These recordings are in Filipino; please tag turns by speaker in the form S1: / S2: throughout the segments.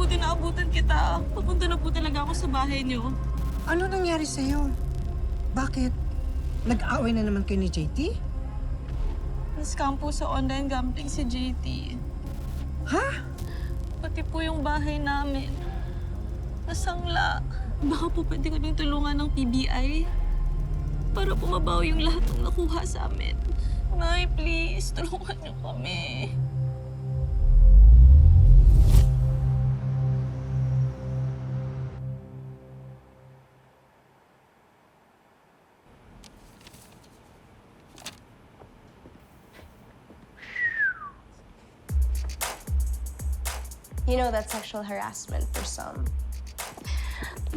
S1: mabuti na abutan kita. Papunta na po talaga ako sa bahay niyo.
S2: Ano nangyari sa'yo? Bakit? Nag-away na naman kayo ni JT?
S1: Na-scam po sa online gambling si JT.
S2: Ha?
S1: Pati po yung bahay namin. Nasangla. Baka po pwede kaming tulungan ng PBI para po mabawi yung lahat ng nakuha sa amin. Nay, please, tulungan niyo kami.
S3: You know that's sexual harassment for some.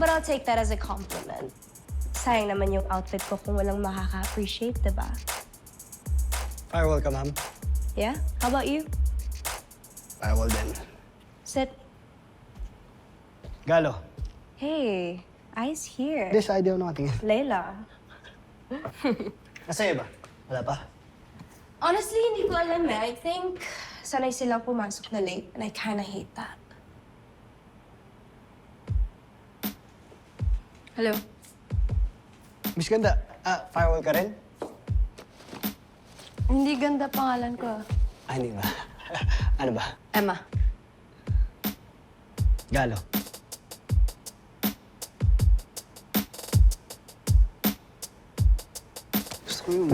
S3: But I'll take that as a compliment. Sayang naman yung outfit ko kung walang makaka-appreciate, diba?
S4: Firewall ka, ma'am.
S3: Yeah? How about you?
S4: Firewall din.
S3: Sit.
S4: Galo.
S3: Hey, I's here.
S4: This idea ako nakatingin.
S3: Layla.
S4: Nasa'yo ba? Wala pa?
S3: Honestly, hindi ko alam eh. I think sanay silang pumasok na late and I kinda hate that.
S5: Hello?
S4: Miss Ganda, firewall ka rin?
S5: Hindi ganda pangalan ko.
S4: Hindi ba? Ano ba?
S5: Emma.
S4: Galo. Gusto ko yung...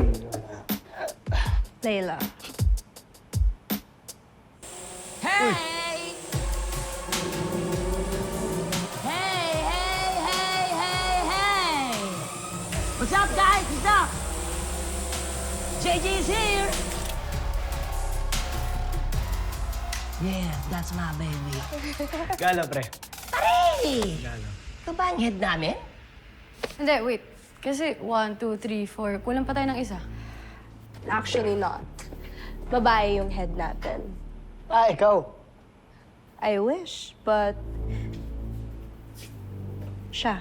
S3: Layla.
S6: Hey! Hey, hey, hey, hey, hey! What's up, guys? What's up? JJ is here! Yeah, that's my baby.
S4: Galo, pre.
S6: Hey!
S4: Galo.
S6: Ito ba ang head namin?
S5: Hindi, wait. Kasi 1, 2, 3, 4. Kulang pa tayo ng isa.
S3: Actually not. Babae yung head natin.
S4: Ikaw.
S3: I wish, but... siya.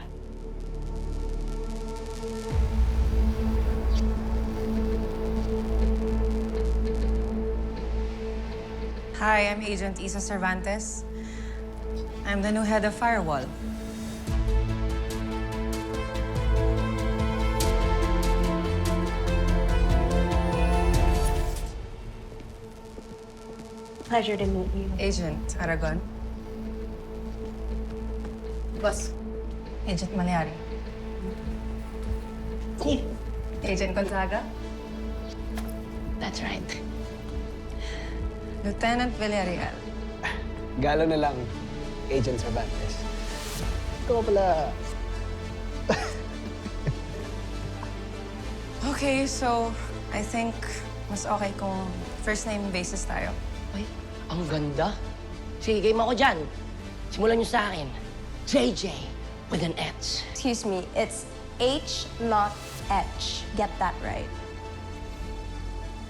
S7: Hi, I'm Agent Isa Cervantes. I'm the new head of Firewall.
S3: Pleasure to meet you.
S7: Agent Aragon.
S5: Boss.
S7: Agent Manyari. Agent Gonzaga.
S6: That's right.
S7: Lieutenant Villarreal.
S4: Galo na lang, Agent Cervantes. Ikaw pala...
S7: Okay, so I think mas okay kung first name basis tayo.
S6: Ay, ang ganda. Sige, game ako dyan. Simulan niyo sa akin. JJ with an H.
S3: Excuse me, it's H, not H. Get that right.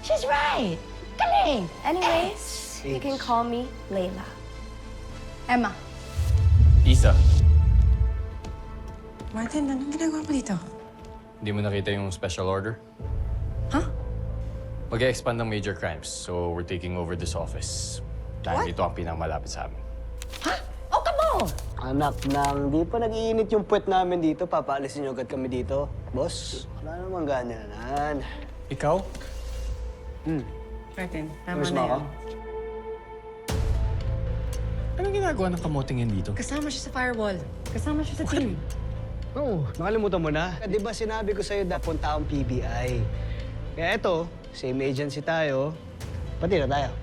S6: She's right. Galing.
S3: Anyways, you can call me Layla.
S5: Emma.
S8: Isa,
S7: Martin, anong ginagawa mo dito?
S8: hindi mo nakita yung special order?
S7: Huh?
S8: Mag-expand ng major crimes, so we're taking over this office. Dahil ito ang pinakamalapit sa amin.
S6: Ha? Oh, come on!
S4: Anak nang, di pa nag-iinit yung puwet namin dito. Papaalisin niyo agad kami dito. Boss, wala namang ganyanan.
S8: Ikaw?
S7: Martin, tama
S4: Miss
S7: na
S4: Maka?
S7: yan.
S8: Anong ginagawa ng kamoting yan dito?
S7: Kasama siya sa Firewall. Kasama siya sa team.
S4: Oo, nakalimutan mo na. Di ba sinabi ko sa'yo na punta akong PBI? Kaya eto, same agency tayo. Pati na tayo.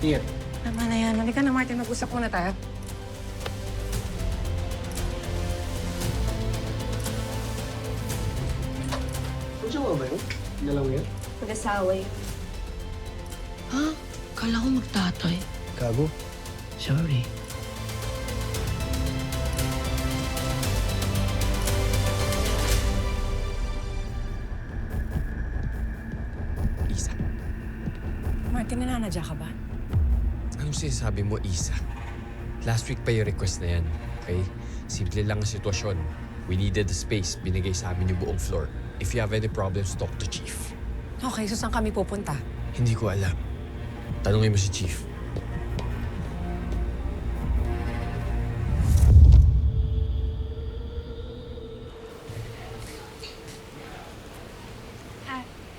S4: Here.
S7: Tama na yan. Halika na, Martin. Mag-usap muna tayo.
S4: Gusto mo ba yun? Dalawa yun?
S3: Mag-asawa yun.
S6: Ha? Kala ko magtatay.
S4: Gago.
S6: Sorry.
S8: Isa.
S7: Martin, nananadya ka ba?
S9: Anong sinasabi mo, Isa? Last week pa yung request na yan, okay? Simple lang ang sitwasyon. We needed the space. Binigay sa amin yung buong floor. If you have any problems, talk to Chief.
S7: Okay, so saan kami pupunta?
S9: Hindi ko alam. Tanungin mo si Chief.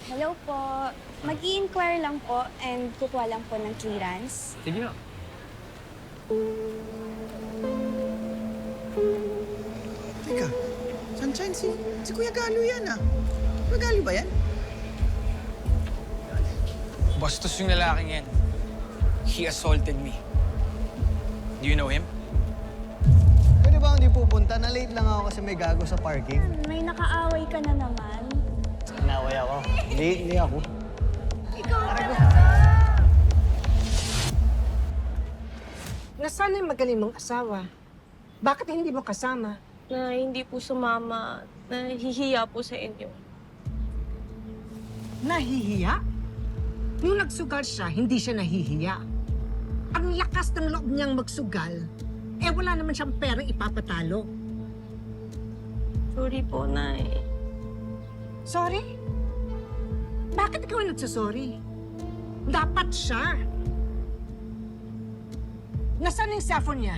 S3: Hello po. Mag-i-inquire lang po and kukuha lang po ng clearance.
S8: Sige na.
S2: Teka, Sunshine, si Kuya Galo yan ah. Kuya Galo ba yan?
S10: Bastos yung lalaking yan. He assaulted me. Do you know him?
S4: Pwede ba hindi pupunta? Na-late lang ako kasi may gago sa parking.
S3: May nakaaway ka na naman.
S4: Naway ako. Hindi ako.
S2: Nasaan yung magaling mong asawa? Bakit hindi mo kasama?
S1: Na hindi po sumama. Nahihiya po sa inyo.
S2: Nahihiya? Nung nagsugal siya, hindi siya nahihiya. Ang lakas ng loob niyang magsugal, eh wala naman siyang perang ipapatalo.
S1: Sorry po, Nay.
S2: Sorry? Bakit ikaw nagsasorry? Dapat siya. Nasaan yung cellphone niya?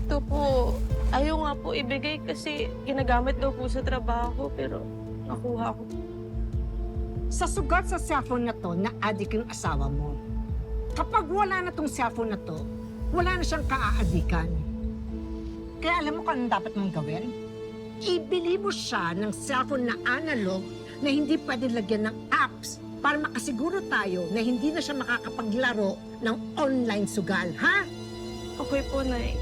S1: Ito po, ayaw nga po ibigay kasi ginagamit daw po sa trabaho pero nakuha ko.
S2: Sa sugat sa cellphone na to, na-addict yung asawa mo. Kapag wala na tong cellphone na to, wala na siyang kaaadikan. Kaya alam mo kung anong dapat mong gawin? Ibili mo siya ng cellphone na analog na hindi pwede lagyan ng apps para makasiguro tayo na hindi na siya makakapaglaro ng online sugal, ha?
S1: Okay po, Nay.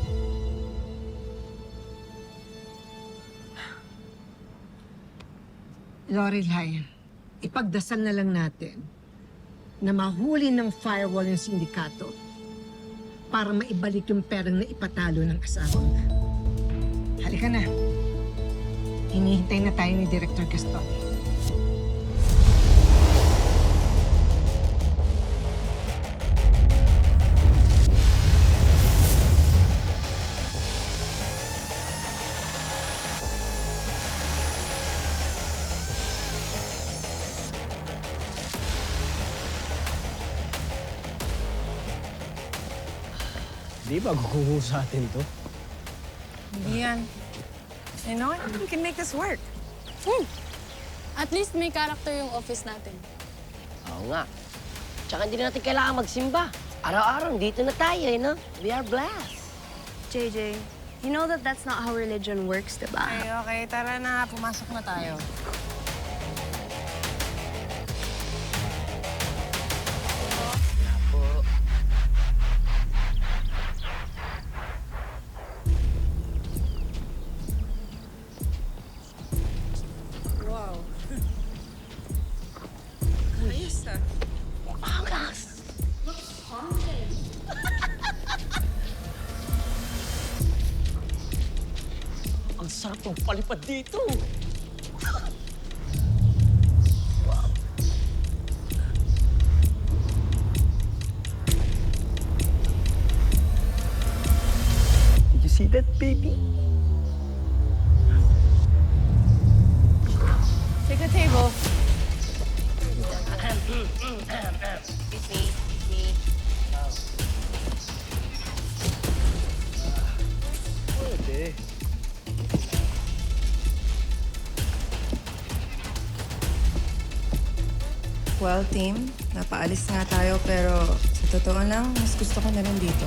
S2: Lorelai, ipagdasal na lang natin na mahuli ng firewall yung sindikato para maibalik yung perang na ipatalo ng asawa mo. Halika na. Hinihintay na tayo ni Director Gaston.
S4: Di ba guguho sa atin to?
S7: Hindi yan. You know what? We can make this work.
S5: At least may character yung office natin.
S6: Oo nga. Tsaka hindi na natin kailangan magsimba. Araw-araw, dito na tayo, no? We are blessed.
S3: JJ, you know that that's not how religion works, diba?
S7: Okay, tara na. Pumasok na tayo.
S6: Ang sarap ng palipad dito.
S4: Did you see that, baby?
S5: Take a table.
S4: Pwede.
S7: Well, team, napaalis nga tayo pero sa totoo lang, mas gusto ko na lang dito.